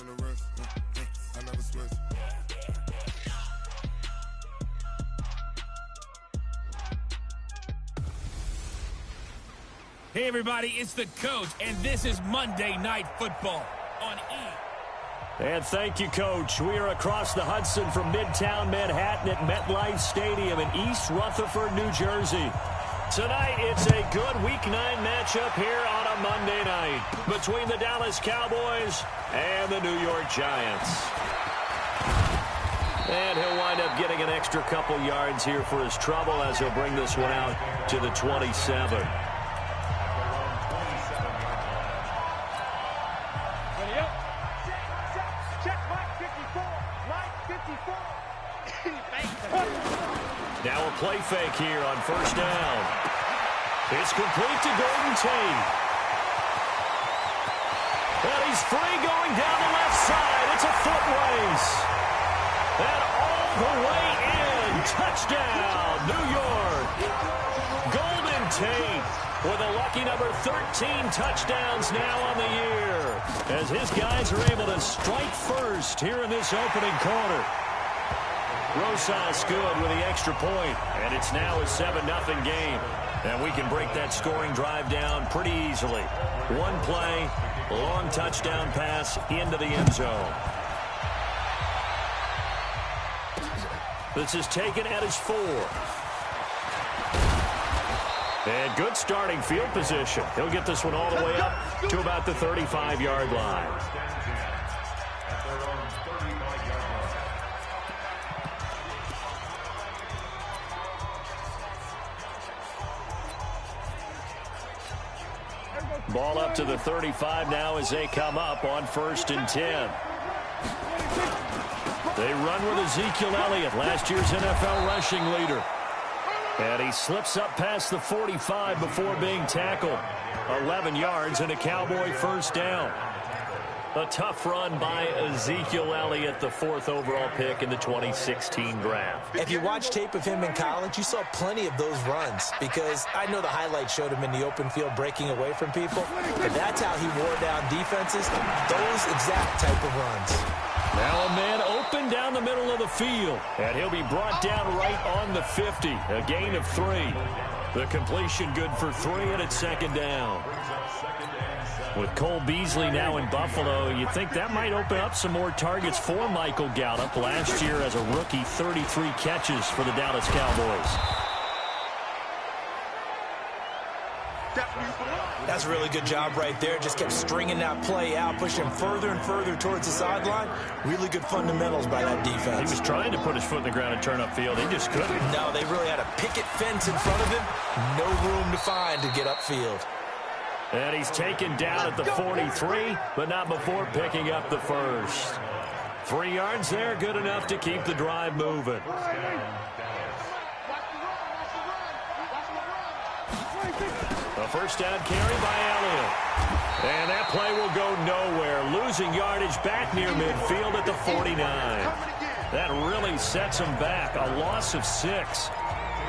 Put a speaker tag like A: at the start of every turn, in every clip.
A: in the rush. I never switch.
B: Hey everybody, it's the coach, and this is Monday Night Football on E!
C: And thank you, Coach. We are across the Hudson from Midtown Manhattan at MetLife Stadium in East Rutherford, New Jersey. Tonight, it's a good Week 9 matchup here on a Monday night between the Dallas Cowboys and the New York Giants. And he'll wind up getting an extra couple yards here for his trouble as he'll bring this one out to the 27. Now a play fake here on first down. It's complete to Golden Tate. And he's free going down the left side. It's a foot race. And all the way in. Touchdown, New York. Golden Tate with a lucky number 13 touchdowns now on the year, as his guys are able to strike first here in this opening quarter. Rosas good with the extra point, and it's now a 7-0 game. And we can break that scoring drive down pretty easily. One play, long touchdown pass into the end zone. This is taken at his 4. And good starting field position. He'll get this one all the way up to about the 35-yard line. Ball up to the 35 now as they come up on 1st and 10. They run with Ezekiel Elliott, last year's NFL rushing leader. And he slips up past the 45 before being tackled. 11 yards and a Cowboy first down. A tough run by Ezekiel Elliott, the 4th overall pick in the 2016 draft.
D: If you watch tape of him in college, you saw plenty of those runs, because I know the highlights showed him in the open field breaking away from people, but that's how he wore down defenses, those exact type of runs.
C: Now a man open down the middle of the field, and he'll be brought down right on the 50, a gain of 3. The completion good for 3, and it's 2nd down. With Cole Beasley now in Buffalo, you think that might open up some more targets for Michael Gallup. Last year as a rookie, 33 catches for the Dallas Cowboys.
D: That's a really good job right there. Just kept stringing that play out, pushing him further and further towards the sideline. Really good fundamentals by that defense.
C: He was trying to put his foot in the ground and turn upfield. He just couldn't.
D: No, they really had a picket fence in front of him. No room to find to get upfield.
C: And he's taken down at the 43, but not before picking up the first. 3 yards there, good enough to keep the drive moving. A first down carry by Elliott. And that play will go nowhere. Losing yardage back near midfield at the 49. That really sets them back. A loss of 6.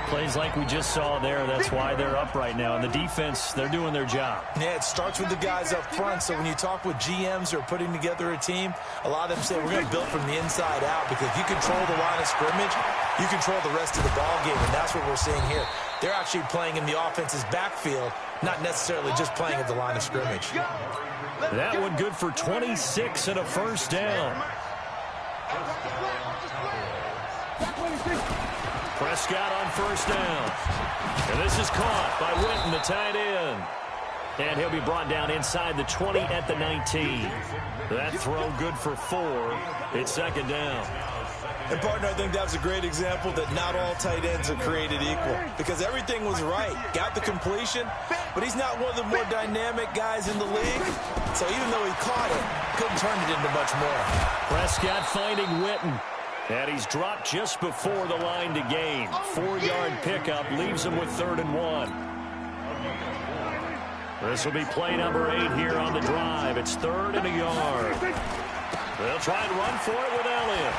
C: Plays like we just saw there, that's why they're up right now. And the defense, they're doing their job.
D: Yeah, it starts with the guys up front. So when you talk with GMs who are putting together a team, a lot of them say we're going to build from the inside out, because if you control the line of scrimmage, you control the rest of the ball game, and that's what we're seeing here. They're actually playing in the offense's backfield, not necessarily just playing at the line of scrimmage.
C: That one good for 26 and a first down. Prescott on first down. And this is caught by Witten, the tight end. And he'll be brought down inside the 20 at the 19. That throw good for 4. It's 2nd down.
D: And, partner, I think that was a great example that not all tight ends are created equal, because everything was right. Got the completion, but he's not one of the more dynamic guys in the league. So even though he caught it, couldn't turn it into much more.
C: Prescott finding Witten. And he's dropped just before the line to gain. 4-yard pickup leaves him with 3rd and 1. This will be play number 8 here on the drive. It's 3rd and a yard. They'll try and run for it with Elliott.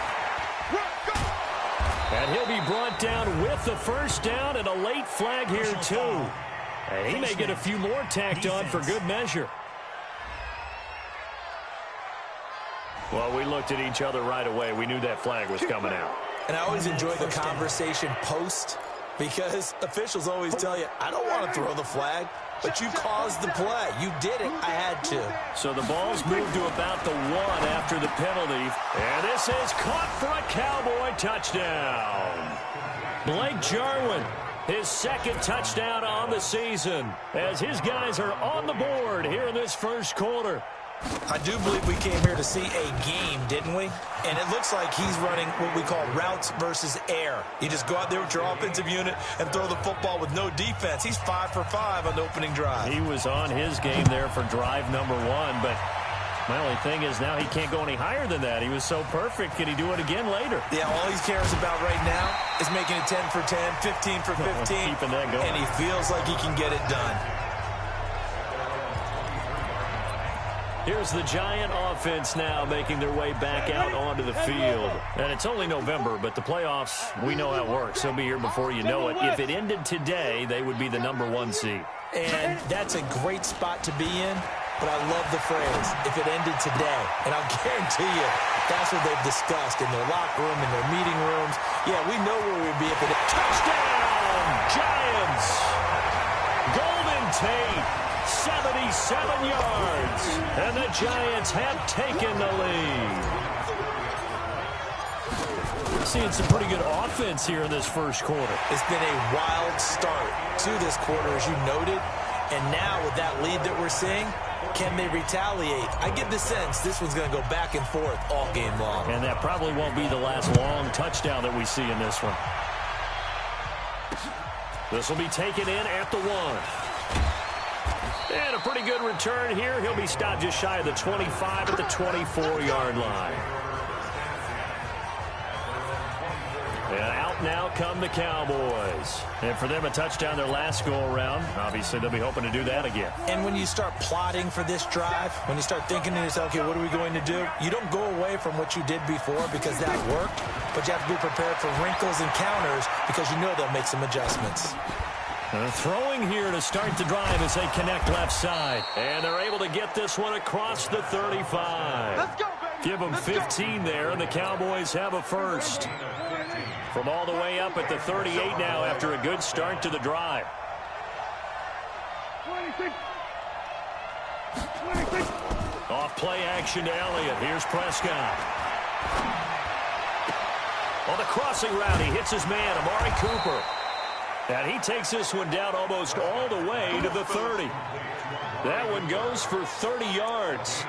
C: And he'll be brought down with the first down, and a late flag here too. And he may get a few more tacked on for good measure. Well, we looked at each other right away. We knew that flag was coming out.
D: And I always enjoy the conversation post because officials always tell you, I don't want to throw the flag, but you caused the play. You did it. I had to.
C: So the ball's moved to about the 1 after the penalty. And this is caught for a Cowboy touchdown. Blake Jarwin, his second touchdown on the season, as his guys are on the board here in this first quarter.
D: I do believe we came here to see a game, didn't we? And it looks like he's running what we call routes versus air. You just go out there with your offensive unit and throw the football with no defense. He's 5 for 5 on the opening drive.
C: He was on his game there for drive number 1, but my only thing is now he can't go any higher than that. He was so perfect. Can he do it again later?
D: Yeah, all he cares about right now is making it 10 for 10, 15 for 15.
C: Keeping that going.
D: And he feels like he can get it done.
C: Here's the Giant offense now making their way back out onto the field. And it's only November, but the playoffs, we know how it works. They'll be here before you know it. If it ended today, they would be the #1 seed.
D: And that's a great spot to be in, but I love the phrase, if it ended today. And I'll guarantee you, that's what they've discussed in their locker room, in their meeting rooms. Yeah, we know where we'd be if it...
C: Touchdown, Giants! Golden Tate. 77 yards, and the Giants have taken the lead. Seeing some pretty good offense here in this first quarter.
D: It's been a wild start to this quarter, as you noted, and now with that lead that we're seeing, can they retaliate? I get the sense this one's going to go back and forth all game long.
C: And that probably won't be the last long touchdown that we see in this one. This will be taken in at the 1. And a pretty good return here. He'll be stopped just shy of the 25 at the 24-yard line. And out now come the Cowboys. And for them, a touchdown their last go-around. Obviously, they'll be hoping to do that again.
D: And when you start plotting for this drive, when you start thinking to yourself, okay, what are we going to do? You don't go away from what you did before because that worked, but you have to be prepared for wrinkles and counters because you know they'll make some adjustments.
C: Throwing here to start the drive as they connect left side. And they're able to get this one across the 35.
A: Let's go, baby.
C: Give them 15 there, and the Cowboys have a first. From all the way up at the 38 now after a good start to the drive.
A: 26.
C: Off play action to Elliott. Here's Prescott. On the crossing route, he hits his man, Amari Cooper. And he takes this one down almost all the way to the 30. That one goes for 30 yards.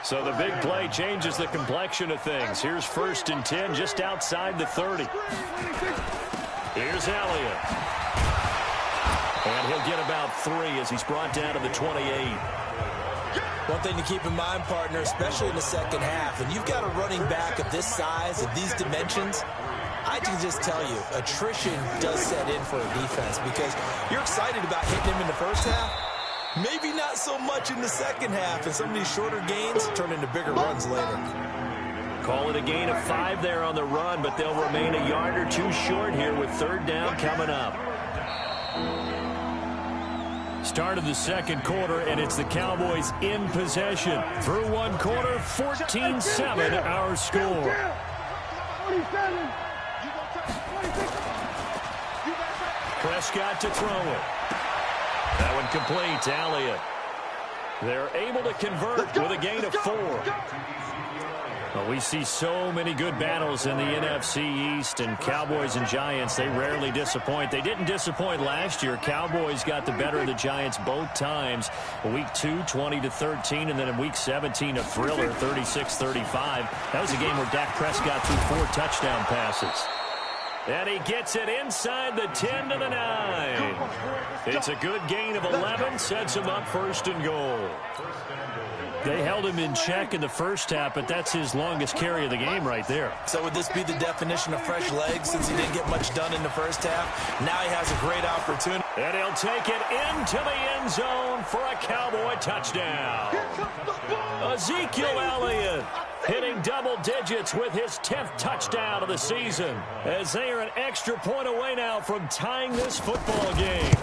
C: So the big play changes the complexion of things. Here's 1st and 10 just outside the 30. Here's Elliott. And he'll get about 3 as he's brought down to the 28.
D: One thing to keep in mind, partner, especially in the second half, when you've got a running back of this size, of these dimensions, I can just tell you, attrition does set in for a defense because you're excited about hitting him in the first half. Maybe not so much in the second half, and some of these shorter gains turn into bigger runs later.
C: Call it a gain of 5 there on the run, but they'll remain a yard or 2 short here with 3rd down coming up. Start of the second quarter, and it's the Cowboys in possession. Through one quarter, 14-7 our score.
A: 27.
C: Prescott to throw it. That one complete to Elliott. They're able to convert with a gain of 4. Well, we see so many good battles in the NFC East, and Cowboys and Giants, they rarely disappoint. They didn't disappoint last year. Cowboys got the better of the Giants both times. Week 2, 20-13, and then in Week 17, a thriller, 36-35. That was a game where Dak Prescott threw 4 touchdown passes. And he gets it inside the 10 to the 9. It's a good gain of 11, sets him up 1st and goal. They held him in check in the first half, but that's his longest carry of the game right there.
D: So would this be the definition of fresh legs since he didn't get much done in the first half? Now he has a great opportunity.
C: And he'll take it into the end zone for a Cowboy touchdown. Ezekiel Elliott hitting double digits with his 10th touchdown of the season, as they are an extra point away now from tying this football game.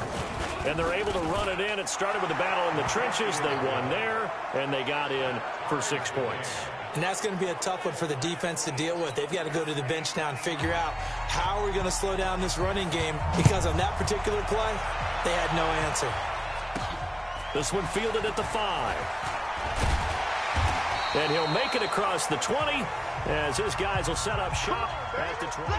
C: And they're able to run it in. It started with the battle in the trenches. They won there, and they got in for 6 points.
D: And that's going to be a tough one for the defense to deal with. They've got to go to the bench now and figure out how are we going to slow down this running game, because on that particular play, they had no answer.
C: This one fielded at the 5. And he'll make it across the 20 as his guys will set up shop at the 20.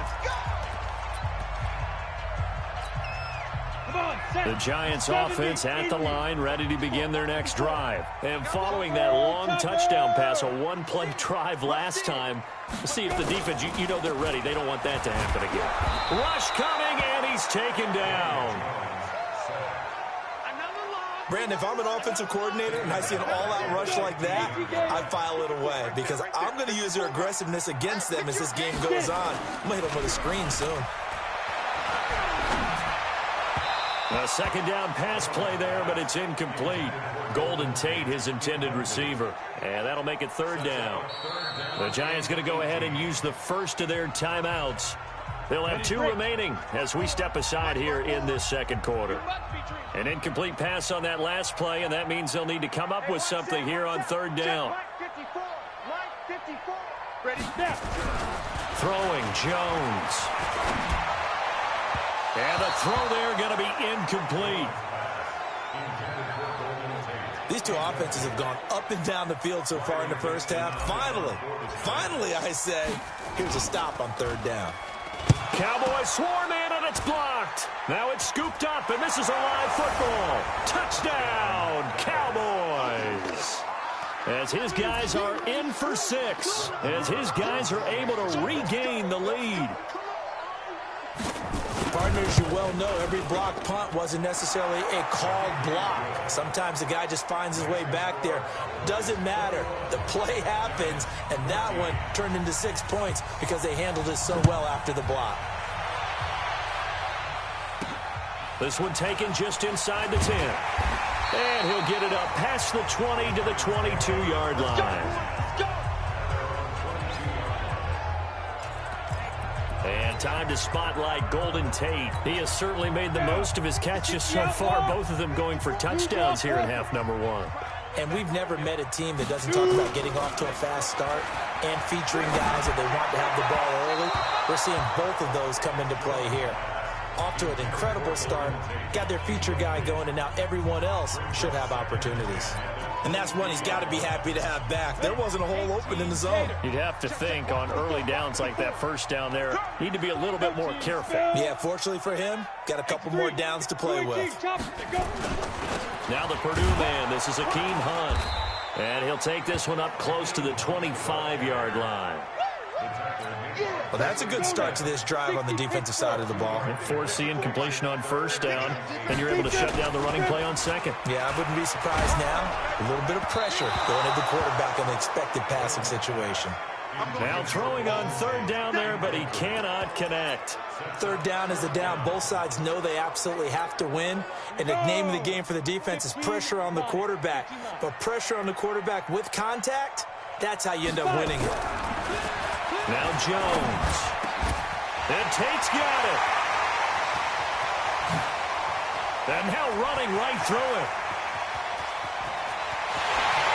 C: The Giants offense at the line, ready to begin their next drive. And following that long touchdown pass, a one-play drive last time, see if the defense, you know they're ready. They don't want that to happen again. Rush coming, and he's taken down.
D: Brandon, if I'm an offensive coordinator and I see an all-out rush like that, I file it away, because I'm going to use their aggressiveness against them as this game goes on. I'm going to hit them with a screen soon.
C: A second down pass play there, but it's incomplete. Golden Tate, his intended receiver. And that'll make it third down. The Giants going to go ahead and use the first of their timeouts. They'll have 2 remaining as we step aside here in this second quarter. An incomplete pass on that last play, and that means they'll need to come up with something here on third down. Throwing Jones. And the throw there going to be incomplete.
D: These two offenses have gone up and down the field so far in the first half. Finally, I say, here's a stop on third down.
C: Cowboys swarm in, and it's blocked. Now it's scooped up, and this is a live football. Touchdown, Cowboys. As his guys are in for 6. As his guys are able to regain the lead.
D: Partners, you well know, every blocked punt wasn't necessarily a called block. Sometimes the guy just finds his way back there. Doesn't matter. The play happens, and that one turned into 6 points because they handled it so well after the block.
C: This one taken just inside the 10. And he'll get it up past the 20 to the 22-yard line. And time to spotlight Golden Tate. He has certainly made the most of his catches so far, both of them going for touchdowns here in half number 1.
D: And we've never met a team that doesn't talk about getting off to a fast start and featuring guys that they want to have the ball early. We're seeing both of those come into play here. Off to an incredible start, got their feature guy going, and now everyone else should have opportunities. And that's one he's got to be happy to have back. There wasn't a hole open in the zone.
C: You'd have to think on early downs like that first down there, need to be a little bit more careful.
D: Yeah, fortunately for him, got a couple more downs to play with.
C: Now the Purdue man, this is Akeem Hunt. And he'll take this one up close to the 25-yard line.
D: Well, that's a good start to this drive on the defensive side of the ball.
C: Forcing completion on first down, and you're able to shut down the running play on second.
D: Yeah, I wouldn't be surprised now. A little bit of pressure going at the quarterback in the expected passing situation.
C: Now throwing on third down there, but he cannot connect.
D: Third down is the down. Both sides know they absolutely have to win. And the name of the game for the defense is pressure on the quarterback. But pressure on the quarterback with contact, that's how you end up winning it.
C: Now Jones. And Tate's got it. And now running right through it.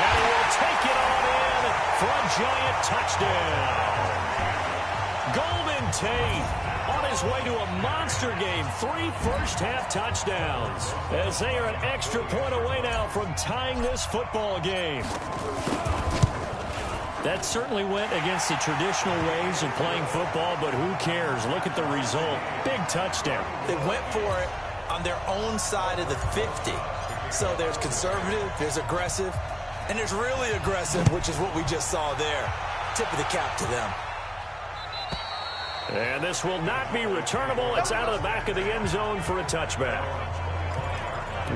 C: And he will take it on in for a giant touchdown. Golden Tate on his way to a monster game. 3 first-half touchdowns. As they are an extra point away now from tying this football game. That certainly went against the traditional ways of playing football, but who cares? Look at the result. Big touchdown.
D: They went for it on their own side of the 50. So there's conservative, there's aggressive, and there's really aggressive, which is what we just saw there. Tip of the cap to them.
C: And this will not be returnable. It's out of the back of the end zone for a touchback.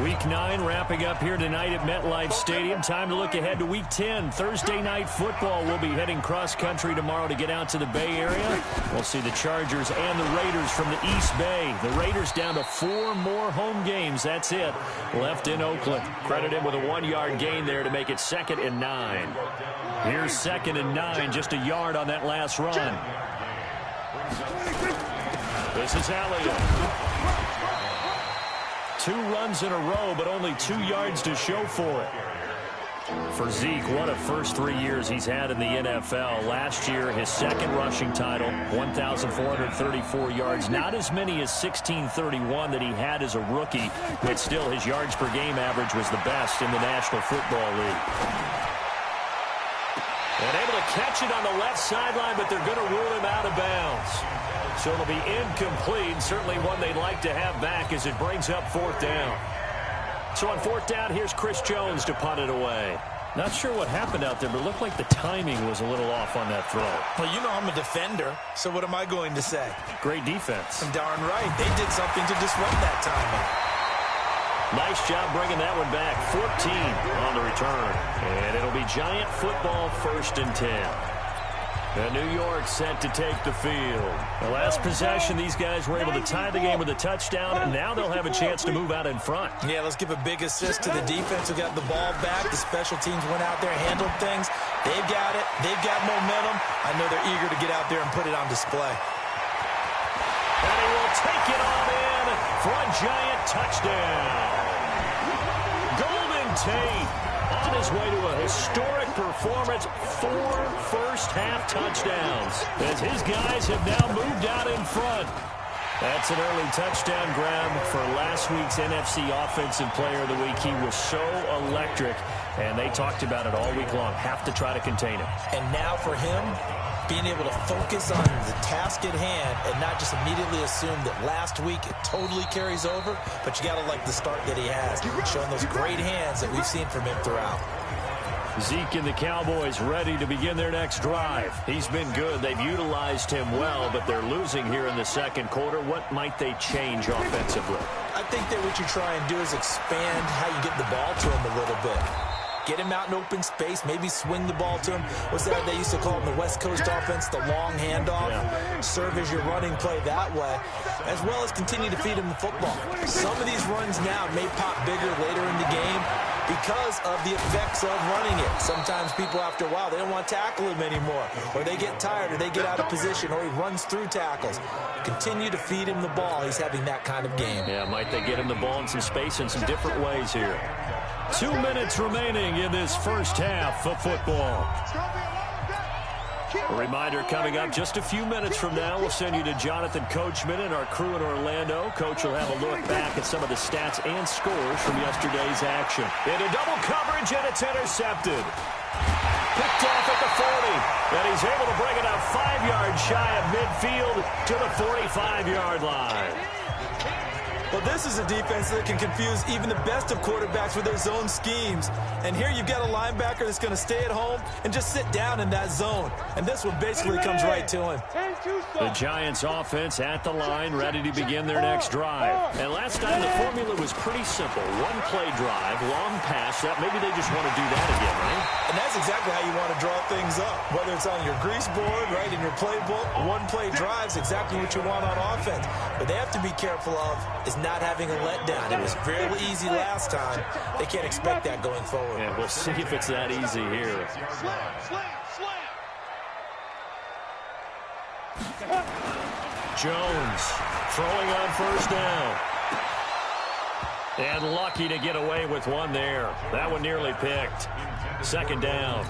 C: Week 9 wrapping up here tonight at MetLife Stadium. Time to look ahead to Week 10. Thursday night football. We'll be heading cross-country tomorrow to get out to the Bay Area. We'll see the Chargers and the Raiders from the East Bay. The Raiders down to 4 more home games. That's it. Left in Oakland. Credit him with a 1-yard gain there to make it 2nd and 9. Here's 2nd and 9. Just a yard on that last run. This is Elliott. 2 runs in a row, but only 2 yards to show for it. For Zeke, what a first 3 years he's had in the NFL. Last year, his second rushing title, 1,434 yards. Not as many as 1,631 that he had as a rookie, but still his yards per game average was the best in the National Football League. And able to catch it on the left sideline, but they're going to rule him out of bounds. So it'll be incomplete, certainly one they'd like to have back as it brings up fourth down. So on fourth down, here's Chris Jones to punt it away. Not sure what happened out there, but it looked like the timing was a little off on that throw.
D: Well, you know I'm a defender, so what am I going to say?
C: Great defense.
D: Darn right. They did something to disrupt that timing.
C: Nice job bringing that one back. 14 on the return. And it'll be Giant football, 1st and 10. And New York set to take the field. The last possession, these guys were able to tie the game with a touchdown, and now they'll have a chance to move out in front.
D: Yeah, let's give a big assist to the defense who got the ball back. The special teams went out there, handled things. They've got it. They've got momentum. I know they're eager to get out there and put it on display.
C: And he will take it on in for a Giant touchdown. Golden Tate on his way to a historic performance, 4 first-half touchdowns, as his guys have now moved out in front. That's an early touchdown grab for last week's NFC Offensive Player of the Week. He was so electric, and they talked about it all week long. Have to try to contain him.
D: And now for him, being able to focus on the task at hand and not just immediately assume that last week it totally carries over, but you got to like the start that he has, showing those great hands that we've seen from him throughout.
C: Zeke and the Cowboys ready to begin their next drive. He's been good. They've utilized him well, but they're losing here in the second quarter. What might they change offensively?
D: I think that what you try and do is expand how you get the ball to him a little bit. Get him out in open space, maybe swing the ball to him. What's that they used to call in the West Coast offense, the long handoff? Yeah. Serve as your running play that way, as well as continue to feed him the football. Some of these runs now may pop bigger later in the game because of the effects of running it. Sometimes people, after a while, they don't want to tackle him anymore, or they get tired, or they get out of position, or he runs through tackles. Continue to feed him the ball. He's having that kind of game.
C: Yeah, might they get him the ball in some space in some different ways here. 2 minutes remaining in this first half of football. A reminder coming up just a few minutes from now. We'll send you to Jonathan Coachman and our crew in Orlando. Coach will have a look back at some of the stats and scores from yesterday's action. Into double coverage, and it's intercepted. Picked off at the 40, and he's able to bring it up 5 yards shy of midfield to the 45-yard line.
D: Well, this is a defense that can confuse even the best of quarterbacks with their zone schemes. And here you've got a linebacker that's going to stay at home and just sit down in that zone. And this one basically comes right to him.
C: The Giants offense at the line, ready to begin their next drive. And last time the formula was pretty simple. One play drive, long pass. That maybe they just want to do that again, right?
D: And that's exactly how you want to draw things up. Whether it's on your grease board, right, in your playbook, one play drive is exactly what you want on offense. But they have to be careful of is not having a letdown. It was fairly easy last time. They can't expect that going forward.
C: Yeah, we'll see if it's that easy here. Jones throwing on first down. And lucky to get away with one there. That one nearly picked. Second down.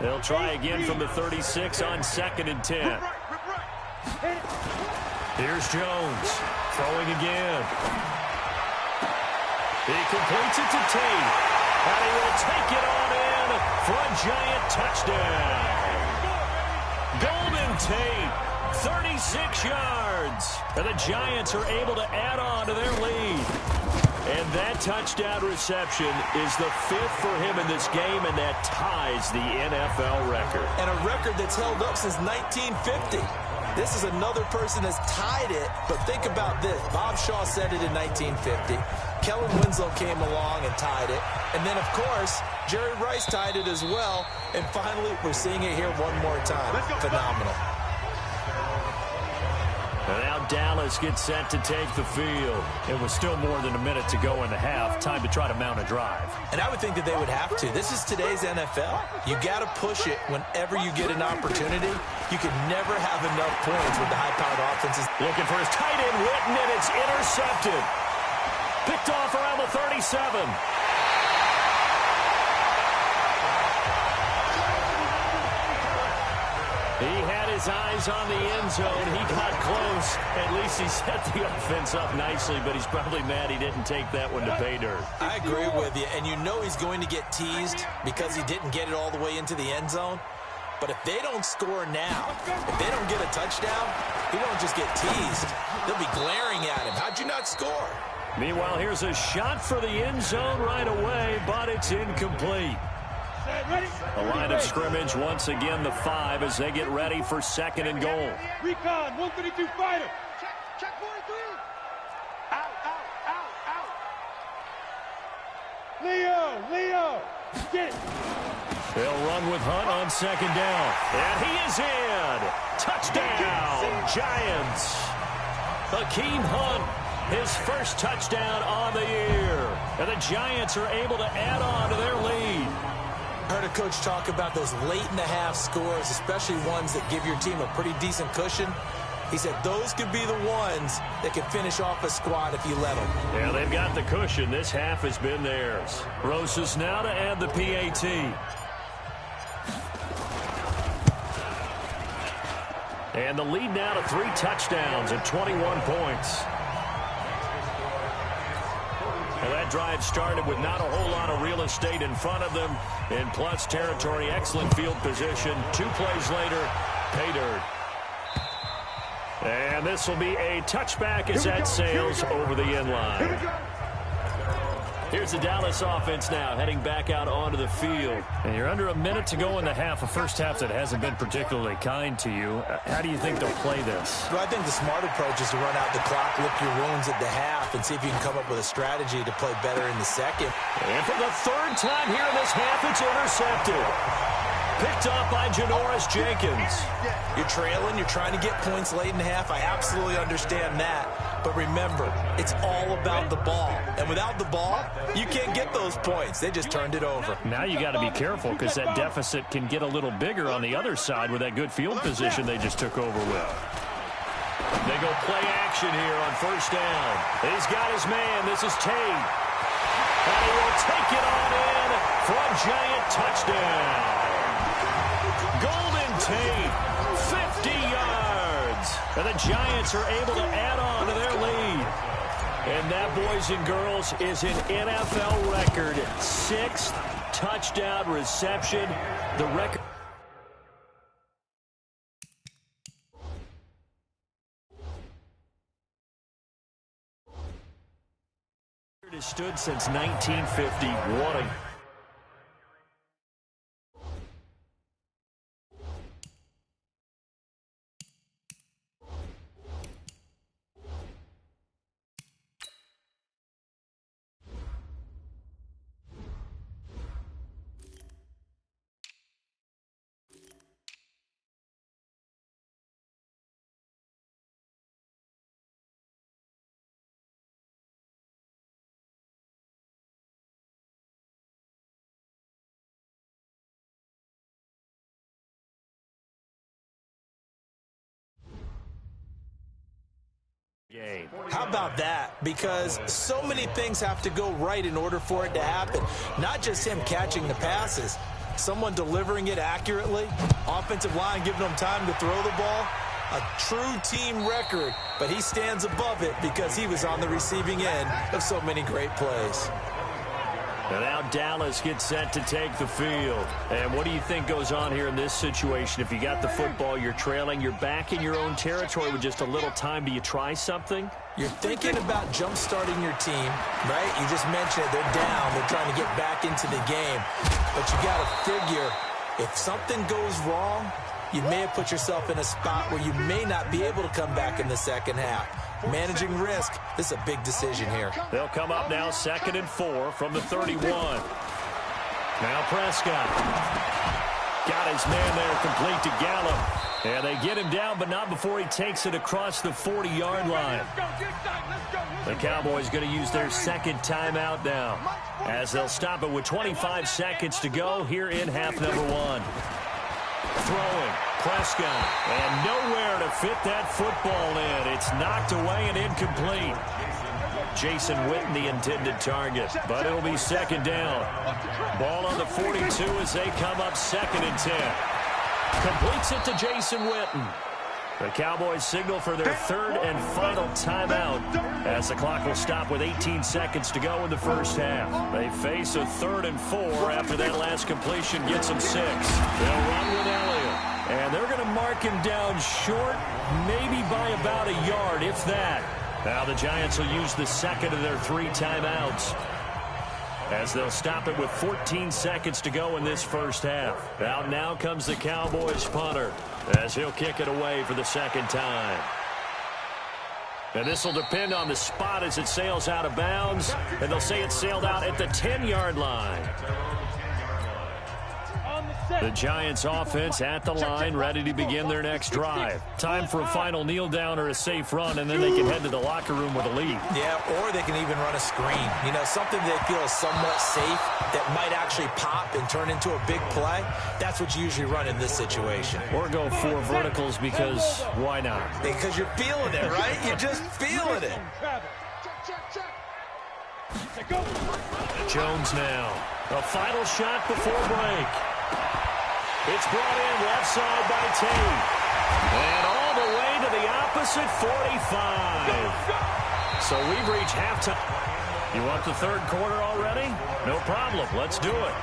C: They'll try again from the 36 on 2nd and 10. Here's Jones, throwing again. He completes it to Tate, and he will take it on in for a Giant touchdown. Golden Tate, 36 yards, and the Giants are able to add on to their lead. And that touchdown reception is the 5th for him in this game, and that ties the NFL record.
D: And a record that's held up since 1950. This is another person that's tied it, but think about this. Bob Shaw said it in 1950. Kellen Winslow came along and tied it. And then, of course, Jerry Rice tied it as well. And finally, we're seeing it here one more time. Phenomenal.
C: And now Dallas gets set to take the field. It was still more than a minute to go in the half. Time to try to mount a drive.
D: And I would think that they would have to. This is today's NFL. You got to push it whenever you get an opportunity. You can never have enough points with the high-powered offenses.
C: Looking for his tight end, Witten, and it's intercepted. Picked off around the 37. He had his eyes on the end zone. He got close. At least he set the offense up nicely, but he's probably mad he didn't take that one to pay dirt.
D: I agree with you, and you know he's going to get teased because he didn't get it all the way into the end zone. But if they don't score now, if they don't get a touchdown, he won't just get teased. They'll be glaring at him. How'd you not score?
C: Meanwhile, here's a shot for the end zone right away, but it's incomplete. The line of scrimmage, once again, the 5 as they get ready for 2nd and goal.
A: Recon, 132 fighter. Check 43. Out. Leo, get it.
C: They'll run with Hunt on 2nd down. And he is in. Touchdown, Giants. Hakeem Hunt, his first touchdown on the year. And the Giants are able to add on to their lead.
D: I heard a coach talk about those late-in-the-half scores, especially ones that give your team a pretty decent cushion. He said those could be the ones that can finish off a squad if you let them.
C: Yeah, they've got the cushion. This half has been theirs. Rosas now to add the PAT. And the lead now to 3 touchdowns and 21 points. Well, that drive started with not a whole lot of real estate in front of them. In plus territory, excellent field position. 2 plays later, pay dirt. And this will be a touchback as that sails over the end line. Here's the Dallas offense now, heading back out onto the field. And you're under a minute to go in the half, a first half that hasn't been particularly kind to you. How do you think they'll play this?
D: Well, I think the smart approach is to run out the clock, lick your wounds at the half, and see if you can come up with a strategy to play better in the second.
C: And for the 3rd time here in this half, it's intercepted. Picked off by Janoris Jenkins.
D: You're trailing, you're trying to get points late in the half. I absolutely understand that. But remember, it's all about the ball. And without the ball, you can't get those points. They just turned it over.
C: Now you got to be careful because that deficit can get a little bigger on the other side with that good field position they just took over with. They go play action here on 1st down. He's got his man. This is Tate. And he will take it on in for a giant touchdown. Golden Tate, 50 yards. And the Giants are able to add on to their lead. And that, boys and girls, is an NFL record. 6th touchdown reception. The record has stood since 1950. What a game.
D: How about that? Because so many things have to go right in order for it to happen. Not just him catching the passes, someone delivering it accurately, offensive line giving them time to throw the ball. A true team record, but he stands above it because he was on the receiving end of so many great plays.
C: And now Dallas gets set to take the field. And what do you think goes on here in this situation? If you got the football, you're trailing, you're back in your own territory with just a little time. Do you try something?
D: You're thinking about jump-starting your team, right? You just mentioned it. They're down. They're trying to get back into the game. But you got to figure, if something goes wrong, you may have put yourself in a spot where you may not be able to come back in the second half. Managing risk, this is a big decision here.
C: They'll come up now 2nd and 4 from the 31. Now Prescott. Got his man there complete to Gallup. And they get him down, but not before he takes it across the 40-yard line. The Cowboys going to use their 2nd timeout now, as they'll stop it with 25 seconds to go here in half number 1. Throwing, Prescott, and nowhere to fit that football in. It's knocked away and incomplete. Jason Witten, the intended target, but it'll be 2nd down. Ball on the 42 as they come up 2nd and 10. Completes it to Jason Witten. The Cowboys signal for their third and final timeout as the clock will stop with 18 seconds to go in the first half. They face a 3rd and 4 after that last completion gets them 6. They'll run with Elliott. And they're going to mark him down short, maybe by about a yard, if that. Now the Giants will use the second of their 3 timeouts, as they'll stop it with 14 seconds to go in this first half. Out now comes the Cowboys punter, as he'll kick it away for the second time. And this will depend on the spot as it sails out of bounds, and they'll say it sailed out at the 10-yard line. The Giants offense at the line, ready to begin their next drive. Time for a final kneel down or a safe run, and then they can head to the locker room with a lead.
D: Yeah, or they can even run a screen. You know, something they feel is somewhat safe that might actually pop and turn into a big play. That's what you usually run in this situation.
C: Or go 4 verticals, because why not?
D: Because you're feeling it, right? You're just feeling it.
C: Jones now. A final shot before break. It's brought in left side by Tate. And all the way to the opposite 45. So we've reached halftime. You want the third quarter already? No problem. Let's do it.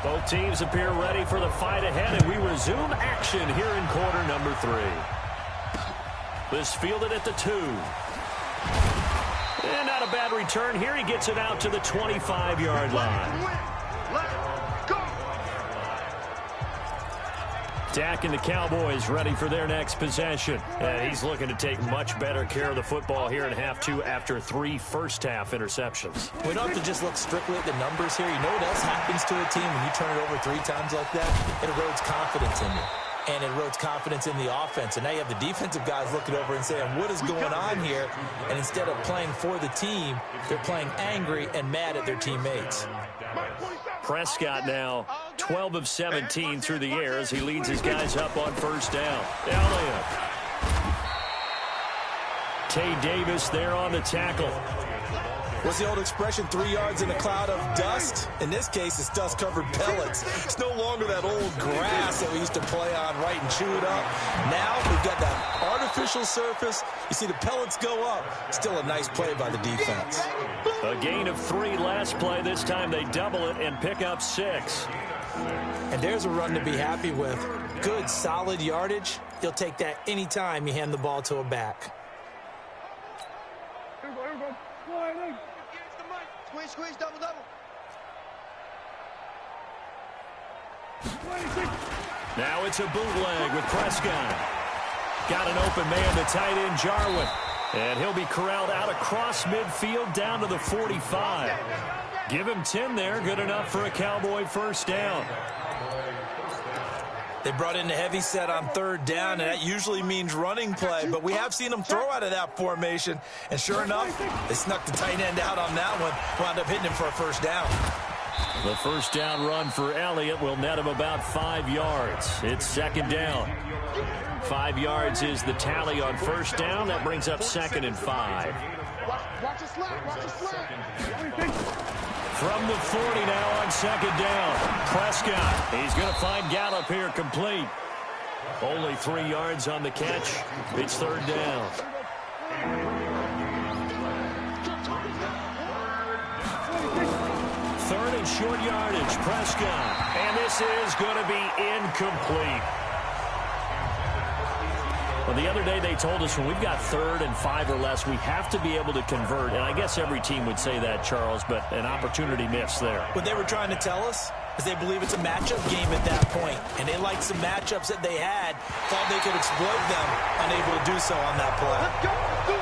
C: Both teams appear ready for the fight ahead, and we resume action here in quarter number 3. This fielded at the 2. And not a bad return here. He gets it out to the 25-yard line. Dak and the Cowboys ready for their next possession. And he's looking to take much better care of the football here in half 2 after 3 first-half interceptions.
D: We don't have to just look strictly at the numbers here. You know what else happens to a team when you turn it over 3 times like that? It erodes confidence in you. And it erodes confidence in the offense. And now you have the defensive guys looking over and saying, what is going on here? And instead of playing for the team, they're playing angry and mad at their teammates.
C: Prescott now 12 of 17 through the air as he leads his guys up on first down. Elliott. Tay Davis there on the tackle.
D: What's the old expression, 3 yards in a cloud of dust? In this case, it's dust-covered pellets. It's no longer that old grass that we used to play on, right, and chew it up. Now we've got that artificial surface. You see the pellets go up. Still a nice play by the defense.
C: A gain of 3 last play. This time they double it and pick up 6.
D: And there's a run to be happy with. Good, solid yardage. You'll take that any time you hand the ball to a back.
A: Squeeze, double.
C: Now it's a bootleg with Prescott. Got an open man, the tight end Jarwin. And he'll be corralled out across midfield down to the 45. Give him 10 there, good enough for a Cowboy first down.
D: They brought in the heavy set on 3rd down, and that usually means running play, but we have seen them throw out of that formation, and sure enough, they snuck the tight end out on that one, wound up hitting him for a first down.
C: The first down run for Elliott will net him about 5 yards. It's 2nd down. 5 yards is the tally on first down. That brings up 2nd and 5.
A: Watch the slide.
C: From the 40 now on 2nd down. Prescott, he's going to find Gallup here complete. Only 3 yards on the catch. It's 3rd down. Third and short yardage, Prescott. And this is going to be incomplete. Well, the other day they told us when we've got 3rd and 5 or less, we have to be able to convert. And I guess every team would say that, Charles, but an opportunity missed there.
D: What they were trying to tell us is they believe it's a matchup game at that point. And they liked some matchups that they had, thought they could exploit them, unable to do so on that play.
A: Let's go. Let's do it.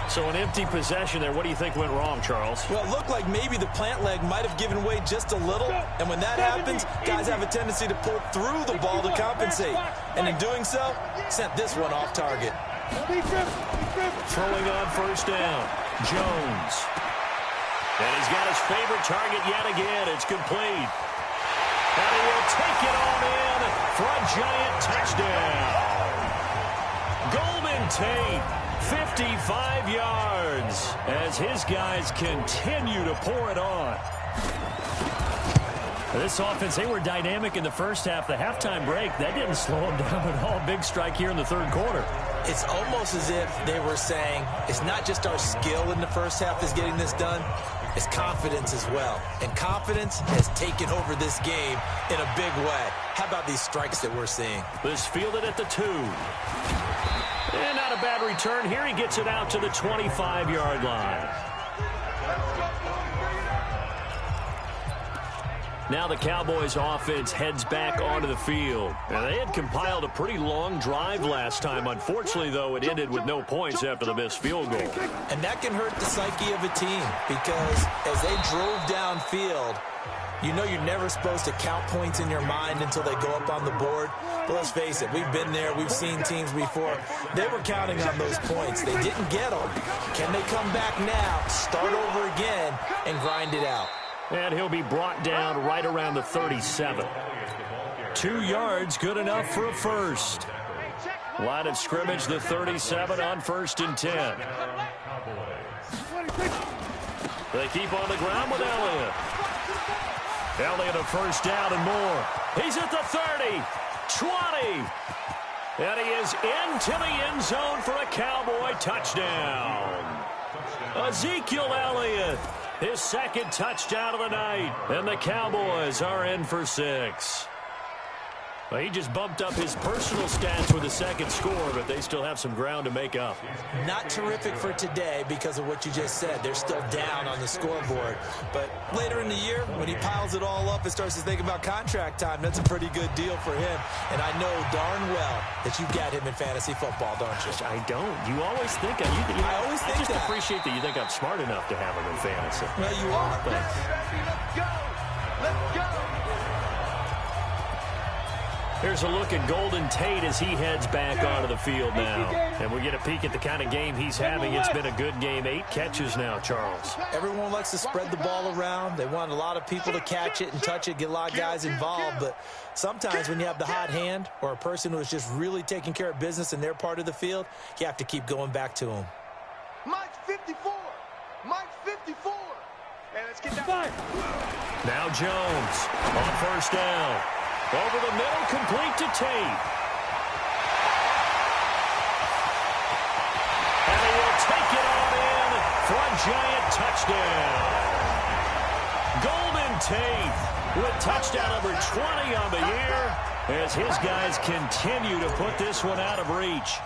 C: So an empty possession there. What do you think went wrong, Charles?
D: Well, it looked like maybe the plant leg might have given way just a little. And when that happens, guys have a tendency to pull through the ball to compensate. And in doing so, sent this one off target.
C: Throwing on first down, Jones. And he's got his favorite target yet again. It's complete. And he will take it on in for a giant touchdown. Golden Tate. 55 yards as his guys continue to pour it on. This offense, they were dynamic in the first half. The halftime break, that didn't slow them down at all. Big strike here in the third quarter.
D: It's almost as if they were saying, it's not just our skill in the first half that's getting this done, it's confidence as well. And confidence has taken over this game in a big way. How about these strikes that we're seeing?
C: This fielded at the 2. And not a bad return here. He gets it out to the 25-yard line. Now the Cowboys offense heads back onto the field. And they had compiled a pretty long drive last time. Unfortunately, though, it ended with no points after the missed field goal.
D: And that can hurt the psyche of a team because as they drove downfield, you know you're never supposed to count points in your mind until they go up on the board. But let's face it, we've been there. We've seen teams before. They were counting on those points. They didn't get them. Can they come back now, start over again, and grind it out?
C: And he'll be brought down right around the 37. 2 yards, good enough for a first. Line of scrimmage, the 37 on 1st and 10. They keep on the ground with Elliott. Elliott a first down and more. He's at the 30, 20. And he is into the end zone for a Cowboy touchdown. Ezekiel Elliott, his second touchdown of the night. And the Cowboys are in for 6. Well, he just bumped up his personal stats with a second score, but they still have some ground to make up.
D: Not terrific for today because of what you just said. They're still down on the scoreboard. But later in the year, when he piles it all up and starts to think about contract time, that's a pretty good deal for him. And I know darn well that you've got him in fantasy football, don't you?
C: I don't. You always think I always think I just appreciate that you think I'm smart enough to have him in fantasy.
D: Well, you are.
C: Thanks.
A: Let's go. Let's go.
C: Here's a look at Golden Tate as he heads back onto the field now. And we get a peek at the kind of game he's having. It's been a good game. 8 catches now, Charles.
D: Everyone likes to spread the ball around. They want a lot of people to catch it and touch it, get a lot of guys involved. But sometimes when you have the hot hand or a person who is just really taking care of business in their part of the field, you have to keep going back to them.
A: Mike 54. Mike 54. And let's get that.
C: Now Jones on first down. Over the middle, complete to Tate. And he will take it on in for a giant touchdown. Golden Tate with touchdown number 20 on the year as his guys continue to put this one out of reach.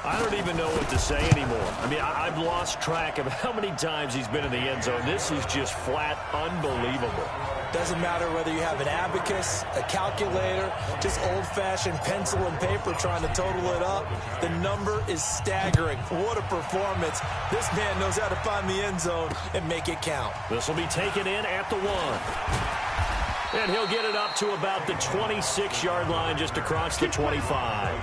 C: I don't even know what to say anymore. I mean, I've lost track of how many times he's been in the end zone. This is just flat unbelievable.
D: Doesn't matter whether you have an abacus, a calculator, just old-fashioned pencil and paper trying to total it up. The number is staggering. What a performance. This man knows how to find the end zone and make it count.
C: This will be taken in at the 1. And he'll get it up to about the 26-yard line just across the 25.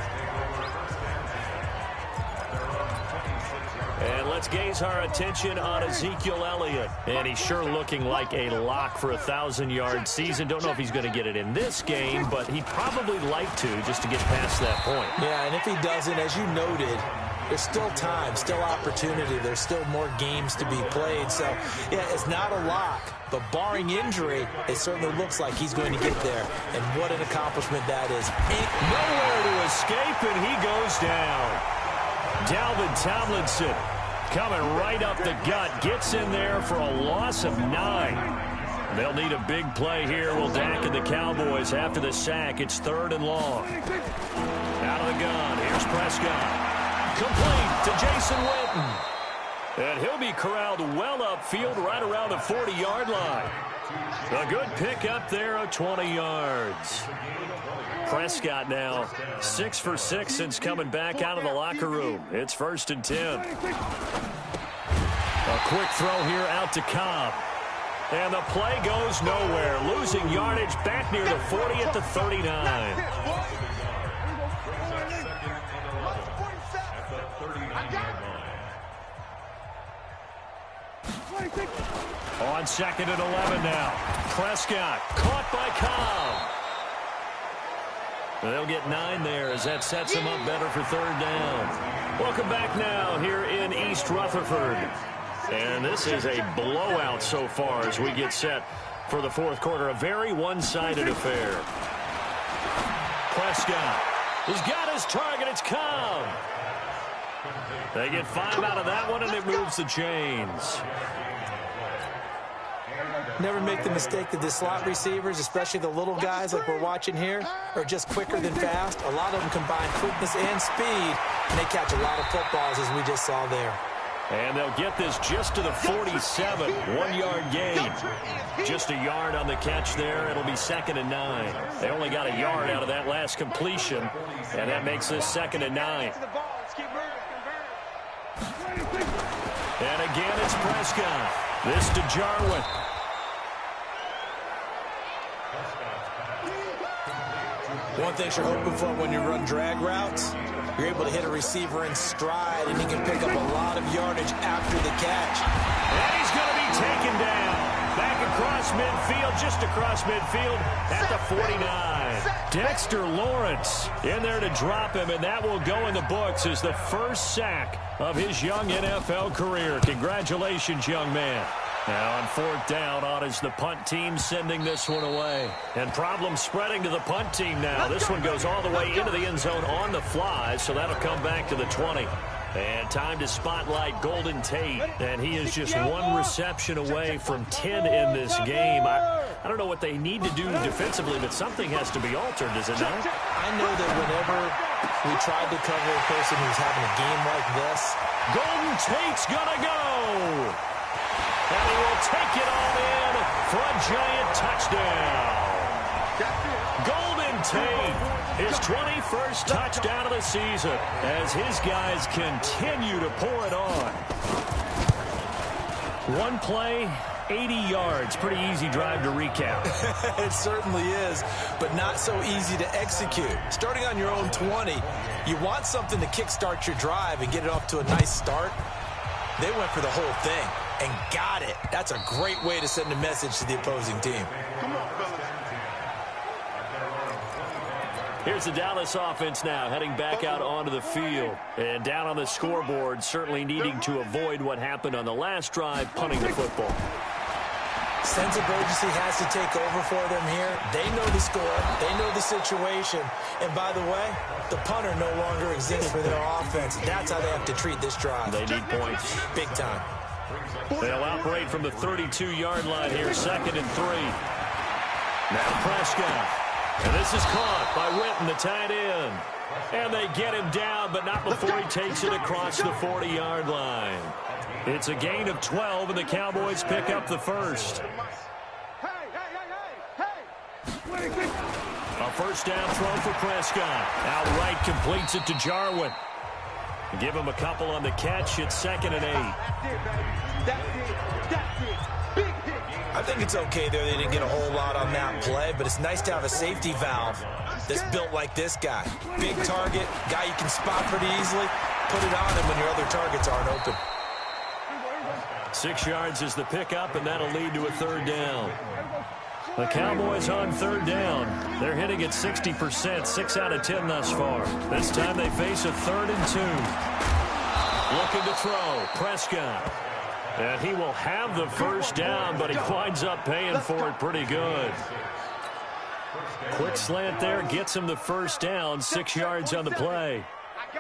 C: And let's gaze our attention on Ezekiel Elliott. And he's sure looking like a lock for a 1,000-yard season. Don't know if he's going to get it in this game, but he'd probably like to just to get past that point.
D: Yeah, and if he doesn't, as you noted, there's still time, still opportunity. There's still more games to be played. So, yeah, it's not a lock. But barring injury, it certainly looks like he's going to get there. And what an accomplishment that is.
C: Nowhere to escape, and he goes down. Dalvin Tomlinson coming right up the gut. Gets in there for a loss of 9. They'll need a big play here. Will Dak and the Cowboys after the sack. It's 3rd and long. Out of the gun. Here's Prescott. Complete to Jason Witten. And he'll be corralled well upfield right around the 40-yard line. A good pick up there of 20 yards. Prescott now 6 for 6 since coming back out of the locker room. It's 1st and 10. A quick throw here out to Cobb. And the play goes nowhere. Losing yardage back near the 40 at the 39. On 2nd and 11 now. Prescott caught by Cobb. They'll get 9 there as that sets him up better for 3rd down. Welcome back now here in East Rutherford. And this is a blowout so far as we get set for the fourth quarter. A very one-sided affair. Prescott has got his target. It's Cobb. They get 5 out of that one, and it moves the chains.
D: Never make the mistake that the slot receivers, especially the little guys like we're watching here, are just quicker than fast. A lot of them combine quickness and speed, and they catch a lot of footballs, as we just saw there.
C: And they'll get this just to the 47, 1-yard gain. Just a yard on the catch there. It'll be 2nd and 9. They only got a yard out of that last completion, and that makes this 2nd and 9. And again, it's Prescott. This to Jarwin.
D: One thing you're hoping for when you run drag routes, you're able to hit a receiver in stride, and he can pick up a lot of yardage after the catch.
C: And he's going to be taken down. Back across midfield, just across midfield at the 49. Dexter Lawrence in there to drop him, and that will go in the books as the first sack of his young NFL career. Congratulations, young man. Now on 4th down, on is the punt team sending this one away. And problem spreading to the punt team now. This one goes all the way into the end zone on the fly, so that'll come back to the 20. And time to spotlight Golden Tate. And he is just 1 reception away from 10 in this game. I don't know what they need to do defensively, but something has to be altered, does it not?
D: I know that whenever we tried to cover a person who's having a game like this,
C: Golden Tate's gonna go. And he will take it all in for a giant touchdown. Golden Tate, his 21st touchdown of the season as his guys continue to pour it on. One play, 80 yards. Pretty easy drive to recap.
D: It certainly is, but not so easy to execute. Starting on your own 20, you want something to kickstart your drive and get it off to a nice start. They went for the whole thing and got it. That's a great way to send a message to the opposing team.
C: Here's the Dallas offense now heading back out onto the field. And down on the scoreboard, certainly needing to avoid what happened on the last drive, punting the football.
D: Sense of urgency has to take over for them here. They know the score. They know the situation. And by the way, the punter no longer exists for their offense. That's how they have to treat this drive.
C: They need points.
D: Big time.
C: They'll operate from the 32-yard line here, 2nd and 3. Now Prescott. And this is caught by Witten, the tight end. And they get him down, but not before he takes it across the 40-yard line. It's a gain of 12, and the Cowboys pick up the first. A first down throw for Prescott. Outright completes it to Jarwin. Give him a couple on the catch. It's 2nd and 8.
D: I think it's okay there. They didn't get a whole lot on that play, but it's nice to have a safety valve that's built like this guy. Big target, guy you can spot pretty easily. Put it on him when your other targets aren't open.
C: 6 yards is the pickup, and that'll lead to a 3rd down. The Cowboys on 3rd down. They're hitting at 60%, 6 out of 10 thus far. This time they face a 3rd and 2. Looking to throw, Prescott. And he will have the first down, but he winds up paying for it pretty good. Quick slant there, gets him the first down, 6 yards on the play.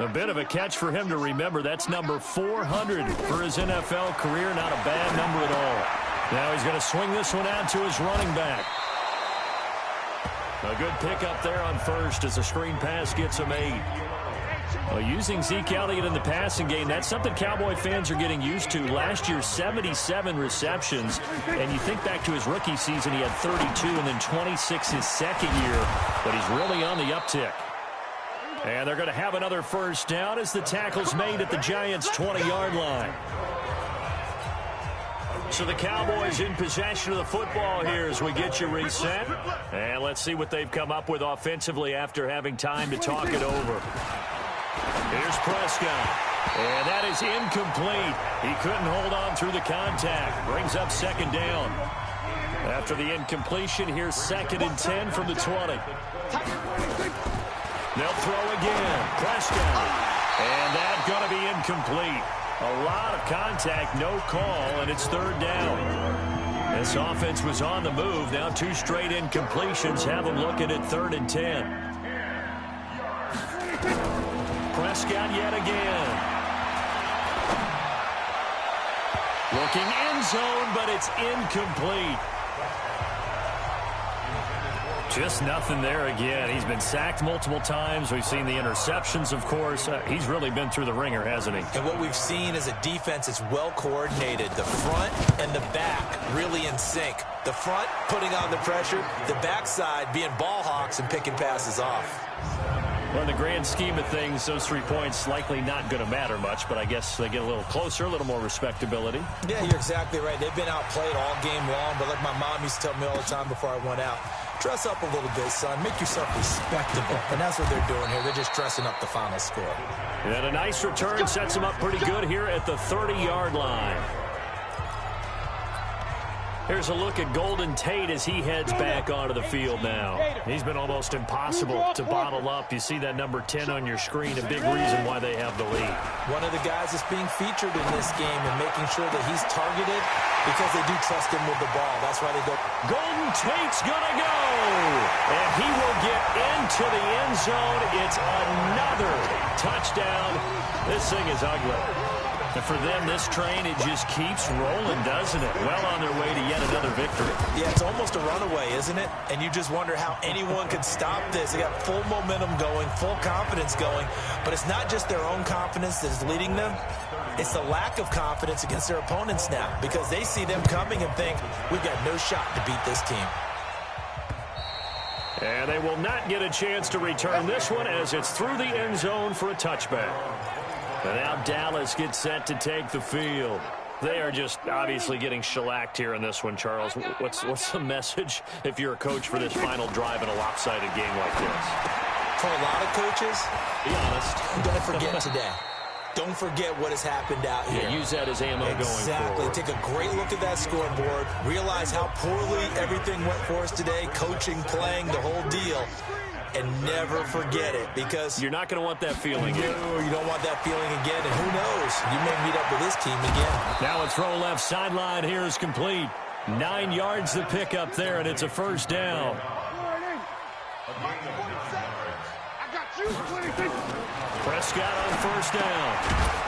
C: A bit of a catch for him to remember. That's number 400 for his NFL career. Not a bad number at all. Now he's going to swing this one out to his running back. A good pickup there on first as the screen pass gets him 8. Well, using Zeke Elliott in the passing game, that's something Cowboy fans are getting used to. Last year, 77 receptions. And you think back to his rookie season, he had 32 and then 26 his second year. But he's really on the uptick. And they're going to have another first down as the tackle's made at the Giants' 20-yard line. So the Cowboys in possession of the football here as we get you reset. And let's see what they've come up with offensively after having time to talk it over. Here's Prescott. And that is incomplete. He couldn't hold on through the contact. Brings up 2nd down. After the incompletion, here's 2nd and 10 from the 20. They'll throw again. Prescott. And that's going to be incomplete. A lot of contact, no call, and it's 3rd down. This offense was on the move. Now 2 straight incompletions have them looking at 3rd and 10. Prescott yet again. Looking end zone, but it's incomplete. Just nothing there again. He's been sacked multiple times. We've seen the interceptions, of course. He's really been through the ringer, hasn't he? And
D: what we've seen is a defense that's well coordinated. The front and the back really in sync. The front putting on the pressure, the backside being ball hawks and picking passes off.
C: Well, in the grand scheme of things, those 3 points likely not going to matter much, but I guess they get a little closer, a little more respectability.
D: Yeah, you're exactly right. They've been outplayed all game long, but like my mom used to tell me all the time before I went out, dress up a little bit, son. Make yourself respectable. And that's what they're doing here. They're just dressing up the final score.
C: And a nice return sets them up pretty good here at the 30-yard line. Here's a look at Golden Tate as he heads back onto the field now. He's been almost impossible to bottle up. You see that number 10 on your screen, a big reason why they have the lead.
D: One of the guys that's being featured in this game and making sure that he's targeted because they do trust him with the ball. That's why they go.
C: Golden Tate's going to go. And he will get into the end zone. It's another touchdown. This thing is ugly. And for them, this train, it just keeps rolling, doesn't it? Well on their way to yet another victory.
D: Yeah, it's almost a runaway, isn't it? And you just wonder how anyone could stop this. They got full momentum going, full confidence going. But it's not just their own confidence that is leading them. It's the lack of confidence against their opponents now because they see them coming and think, we've got no shot to beat this team.
C: And they will not get a chance to return this one as it's through the end zone for a touchback. And now Dallas gets set to take the field. They are just obviously getting shellacked here in this one, Charles. What's the message if you're a coach for this final drive in a lopsided game like this?
D: For a lot of coaches,
C: be honest,
D: don't forget today. Don't forget what has happened out here.
C: Yeah, use that as ammo going forward.
D: Take a great look at that scoreboard. Realize how poorly everything went for us today. Coaching, playing, the whole deal. And never forget it because
C: you're not going to want that feeling again.
D: No, you don't want that feeling again. And who knows? You may meet up with this team again.
C: Now a throw left sideline here is complete. 9 yards to pick up there, and it's a first down. Prescott on first down.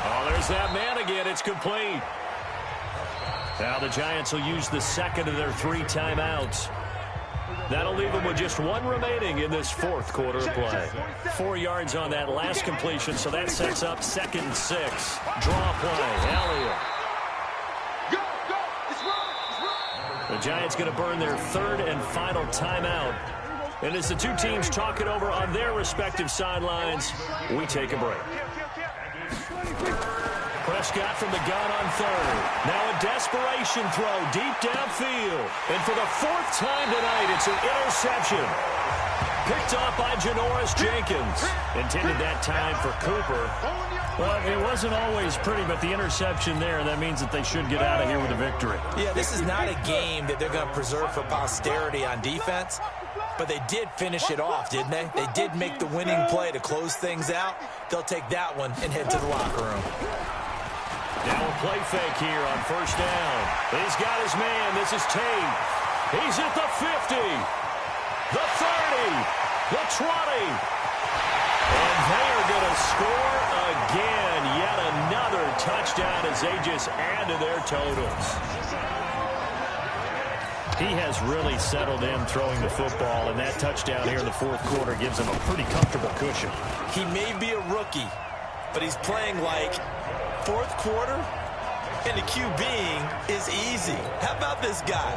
C: Oh, there's that man again. It's complete. Now the Giants will use the second of their 3 timeouts. That'll leave them with just 1 remaining in this 4th quarter of play. 4 yards on that last completion, so that sets up 2nd and 6. Draw play. Elliott. The Giants going to burn their 3rd and final timeout. And as the 2 teams talk it over on their respective sidelines, we take a break. Prescott from the gun on 3rd. Now a desperation throw deep downfield. And for the 4th time tonight, it's an interception. Picked off by Janoris Jenkins. Intended that time for Cooper. Well, it wasn't always pretty, but the interception there, that means that they should get out of here with a victory.
D: Yeah, this is not a game that they're going to preserve for posterity on defense. But they did finish it off, didn't they? They did make the winning play to close things out. They'll take that one and head to the locker room.
C: Now a play fake here on first down. He's got his man. This is Tate. He's at the 50, the 30, the 20. And they are going to score again. Yet another touchdown as they just add to their totals. He has really settled in throwing the football, and that touchdown here in the 4th quarter gives him a pretty comfortable cushion.
D: He may be a rookie, but he's playing like 4th quarter, and the QBing is easy. How about this guy?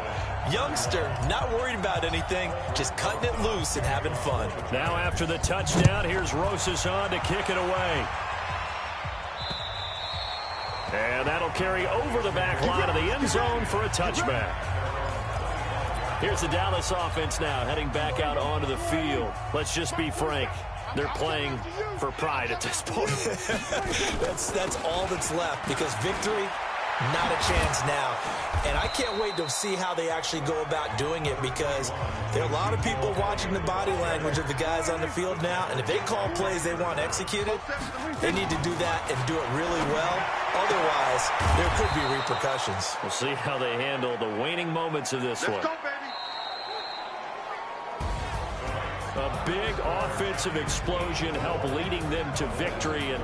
D: Youngster, not worried about anything, just cutting it loose and having fun.
C: Now after the touchdown, here's Rosas on to kick it away. And that'll carry over the back line of the end zone for a touchback. Here's the Dallas offense now, heading back out onto the field. Let's just be frank. They're playing for pride at this point.
D: that's all that's left because victory, not a chance now. And I can't wait to see how they actually go about doing it because there are a lot of people watching the body language of the guys on the field now. And if they call plays they want executed, they need to do that and do it really well. Otherwise, there could be repercussions.
C: We'll see how they handle the waning moments of this one.
A: Let's go, baby.
C: A big offensive explosion helped leading them to victory. And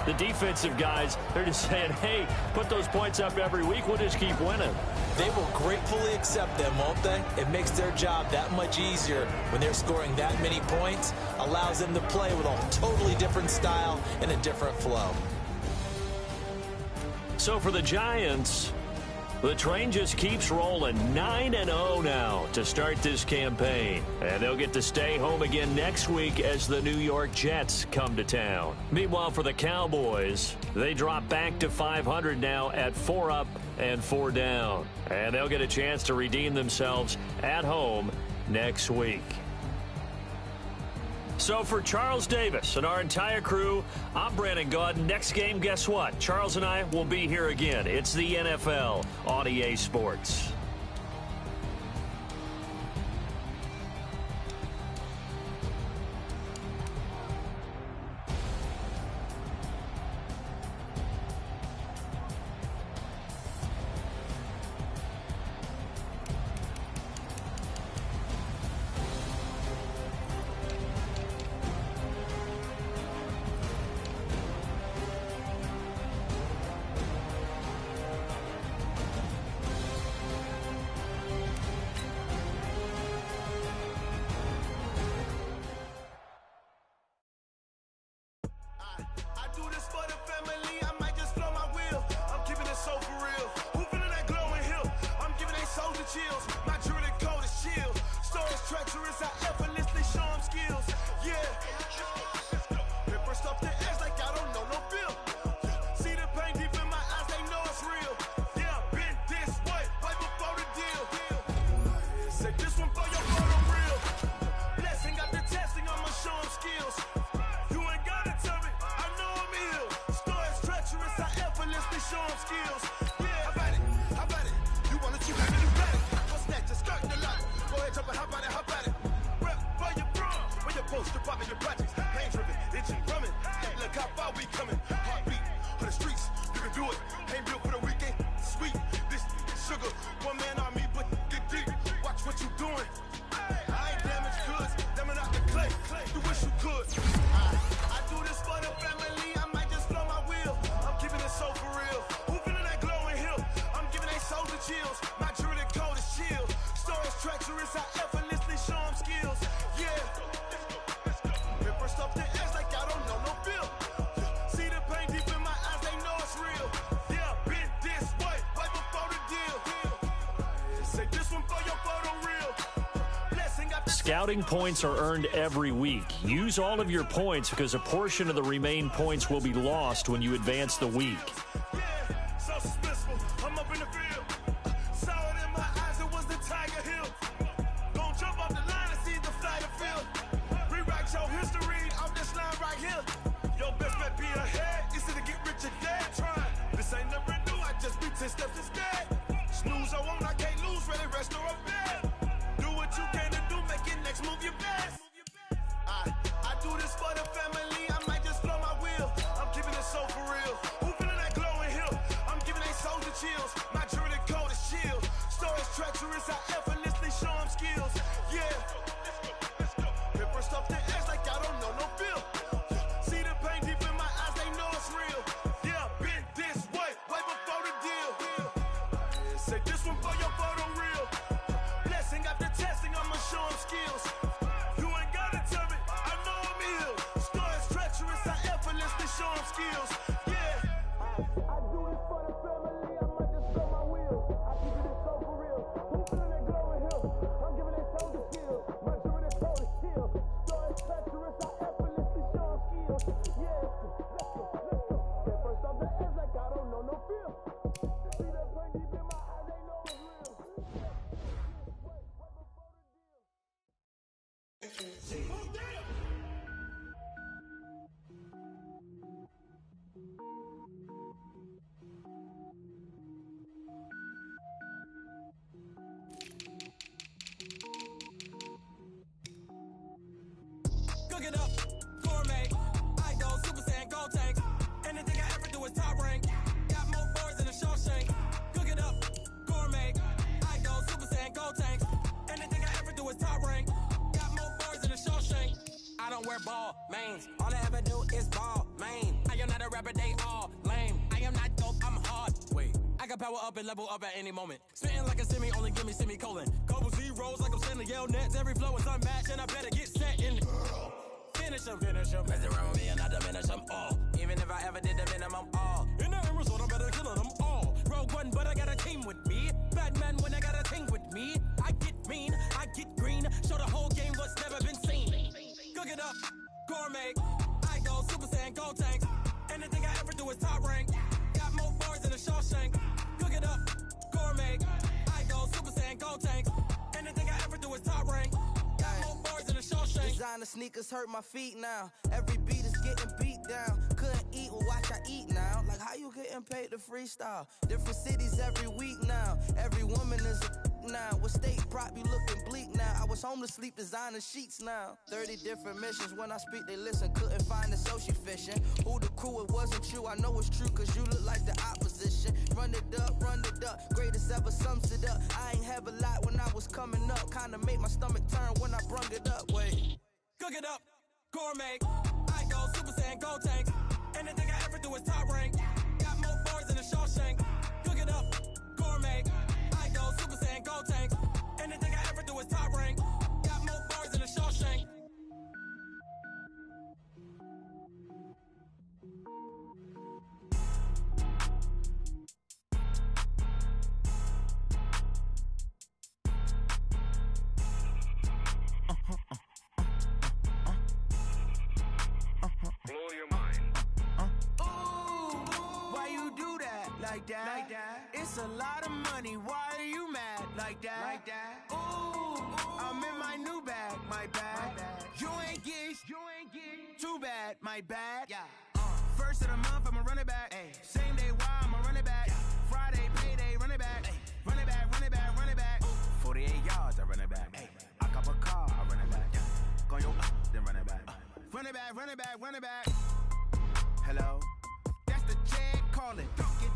C: the defensive guys, they're just saying, hey, put those points up every week. We'll just keep winning.
D: They will gratefully accept them, won't they? It makes their job that much easier when they're scoring that many points. Allows them to play with a totally different style and a different flow.
C: So for the Giants, the train just keeps rolling. 9-0 now to start this campaign. And they'll get to stay home again next week as the New York Jets come to town. Meanwhile, for the Cowboys, they drop back to 500 now at 4 up and 4 down. And they'll get a chance to redeem themselves at home next week. So for Charles Davis and our entire crew, I'm Brandon Gaud. Next game, guess what? Charles and I will be here again. It's the NFL on EA Sports. Scouting points are earned every week. Use all of your points because a portion of the remaining points will be lost when you advance the week.
E: don't wear ball mains. All I ever do is ball, man. I am not a rapper, they all lame. I am not dope, I'm hard. Wait, I can power up and level up at any moment. Spitting like a semi, only give me semicolon. Couple zeros like I'm sending yell nets. Every flow is unmatched, and I better get set in. Finish them. Mess around with me and I diminish them all. Even if I ever did the minimum, all. In the result, I better kill them all. Rogue One, but I got a team with me. Batman when I got a team with me. I get mean, I get green. Show the whole game what's never been seen. Cook it up, gourmet. I go Super Saiyan, Gold Tank. Anything I ever do is top rank. Got more bars than a Shawshank. Cook it up, gourmet. I go Super Saiyan, Gold Tank. Anything I ever do is top rank. Got more bars than a Shawshank.
F: Designer sneakers hurt my feet now. Every beat is getting beat down. Couldn't eat, well watch I eat now. Like how you getting paid to freestyle? Different cities every week now. Every woman is a now. With state prop, you looking bleak now. I was home to sleep, designer sheets now. 30 different missions. When I speak, they listen. Couldn't find it, so she fishing. Who the crew? It wasn't you. I know it's true, cause you look like the opposition. Run it up, greatest ever sums it up. I ain't have a lot when I was coming up. Kinda made my stomach turn when I brung it up. Wait.
E: Cook it up, gourmet. I go Super Saiyan, Gold Tank. Anything I ever do is top rank. Got more bars than a Shawshank. Cook it up, gourmet. I go Super Saiyan, Gold Tank. Anything I ever do is top rank. Got more bars than a Shawshank.
A: Blow your mind.
G: Why you do that like that? It's a lot of money. Why are you mad like that? Ooh, I'm in my new bag, my bad. You ain't get too bad, my bad. Yeah. First of the month, I'ma run it back. Same day, why I'ma run it back. Friday, payday, run it back. Run it back, run it back, run it back. 48 yards, I run it back. I cop a car, I run it back. Go yo, then run it back. Run it back, run it back, run it back. Hello? That's the check calling.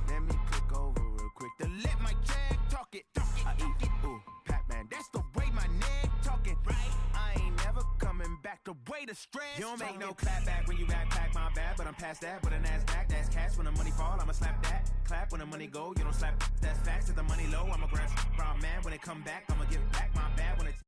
G: Let me click over real quick to let my check talk it. I eat it, ooh, Pac-Man. That's the way my neck talking. Right? I ain't never coming back. The way the stress. You don't make no clap back when you backpack, my bad. But I'm past that with a NASDAQ. That's cash when the money fall. I'ma slap that. Clap when the money go. You don't slap. That's facts. If the money low, I'ma grab brown man. When it come back, I'ma give back my bad when it's